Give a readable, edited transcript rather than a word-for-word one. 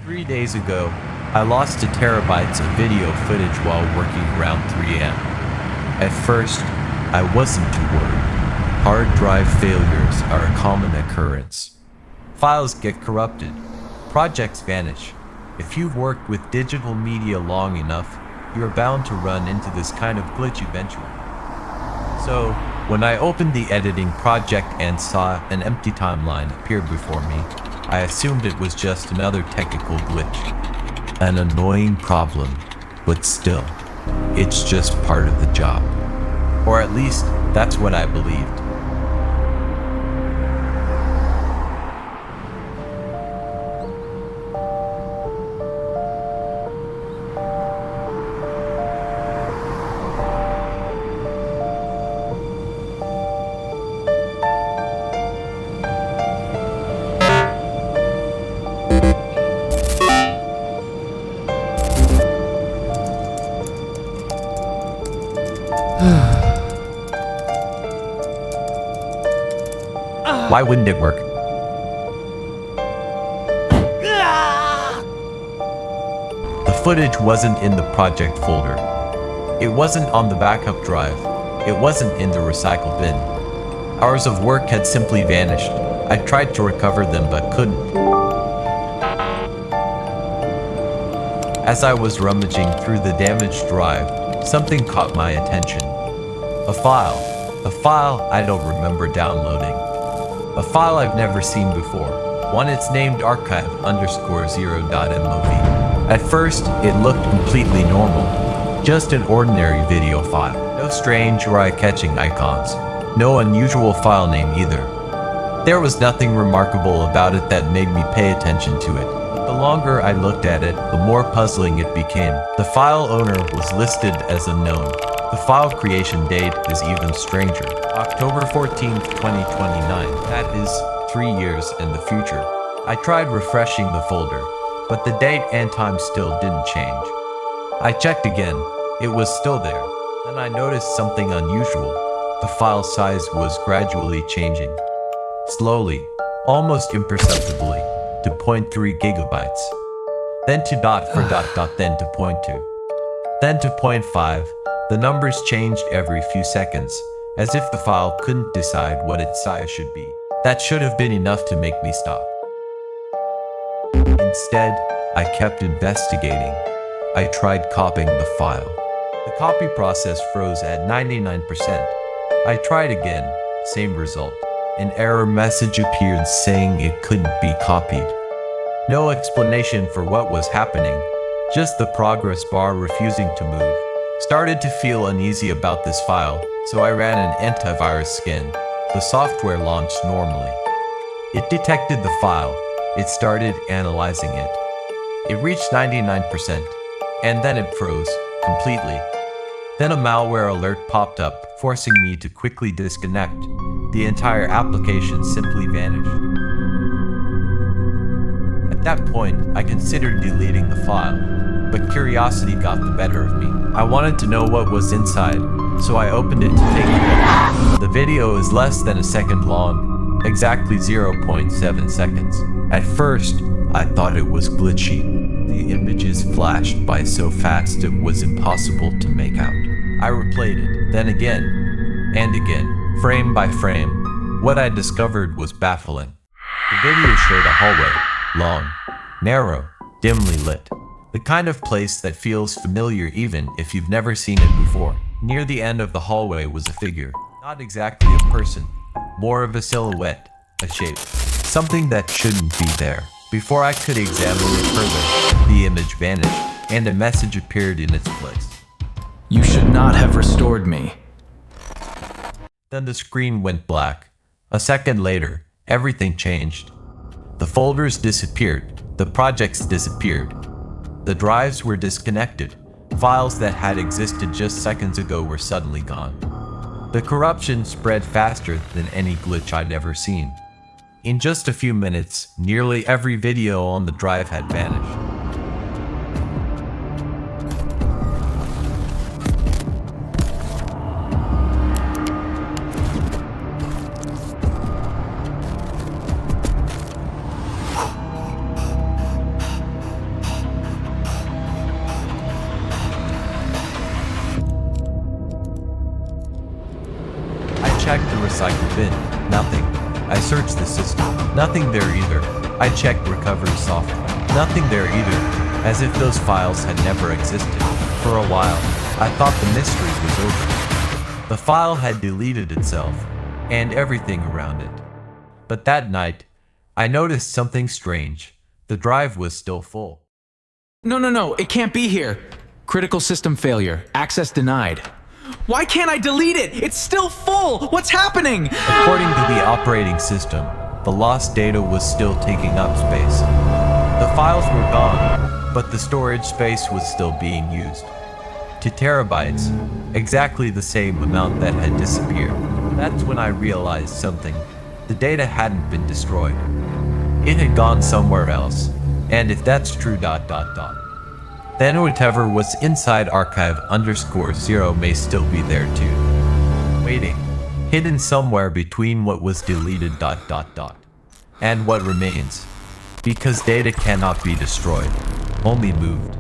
3 days ago, I lost 2 terabytes of video footage while working around 3 a.m. At first, I wasn't too worried. Hard drive failures are a common occurrence. Files get corrupted. Projects vanish. If you've worked with digital media long enough, you're bound to run into this kind of glitch eventually. So, when I opened the editing project and saw an empty timeline appear before me, I assumed it was just another technical glitch. An annoying problem, but still, it's just part of the job. Or at least, that's what I believed. Why wouldn't it work? The footage wasn't in the project folder. It wasn't on the backup drive. It wasn't in the recycle bin. Hours of work had simply vanished. I tried to recover them but couldn't. As I was rummaging through the damaged drive, something caught my attention. A file I don't remember downloading. A file I've never seen before. One it's named archive_0.mov. At first, it looked completely normal. Just an ordinary video file. No strange or eye-catching icons. No unusual file name either. There was nothing remarkable about it that made me pay attention to it. But the longer I looked at it, the more puzzling it became. The file owner was listed as unknown. The file creation date is even stranger. October 14th, 2029. That is 3 years in the future. I tried refreshing the folder, but the date and time still didn't change. I checked again. It was still there. Then I noticed something unusual. The file size was gradually changing. Slowly, almost imperceptibly, to 0.3 gigabytes. Then to then to 0.2. Then to 0.5. The numbers changed every few seconds, as if the file couldn't decide what its size should be. That should have been enough to make me stop. Instead, I kept investigating. I tried copying the file. The copy process froze at 99%. I tried again, same result. An error message appeared saying it couldn't be copied. No explanation for what was happening, just the progress bar refusing to move. Started to feel uneasy about this file, so I ran an antivirus scan. The software launched normally. It detected the file. It started analyzing it. It reached 99%, and then it froze completely. Then a malware alert popped up, forcing me to quickly disconnect. The entire application simply vanished. At that point, I considered deleting the file, but curiosity got the better of me. I wanted to know what was inside, so I opened it to take a look. The video is less than a second long, exactly 0.7 seconds. At first, I thought it was glitchy. The images flashed by so fast it was impossible to make out. I replayed it, then again, and again, frame by frame. What I discovered was baffling. The video showed a hallway, long, narrow, dimly lit. The kind of place that feels familiar even if you've never seen it before. Near the end of the hallway was a figure. Not exactly a person, more of a silhouette, a shape. Something that shouldn't be there. Before I could examine it further, the image vanished, and a message appeared in its place. You should not have restored me. Then the screen went black. A second later, everything changed. The folders disappeared. The projects disappeared. The drives were disconnected. Files that had existed just seconds ago were suddenly gone. The corruption spread faster than any glitch I'd ever seen. In just a few minutes, nearly every video on the drive had vanished. checked the recycle bin. Nothing. I searched the system. Nothing there either. I checked recovery software. Nothing there either. As if those files had never existed. For a while, I thought the mystery was over. The file had deleted itself, and everything around it. But that night, I noticed something strange. The drive was still full. No, it can't be here. Critical system failure. Access denied. Why can't I delete it? It's still full! What's happening? According to the operating system, the lost data was still taking up space. The files were gone, but the storage space was still being used. 2 terabytes, exactly the same amount that had disappeared. That's when I realized something. The data hadn't been destroyed. It had gone somewhere else. And if that's true, then whatever was inside archive_0 may still be there too. Waiting, hidden somewhere between what was deleted and what remains. Because data cannot be destroyed, only moved.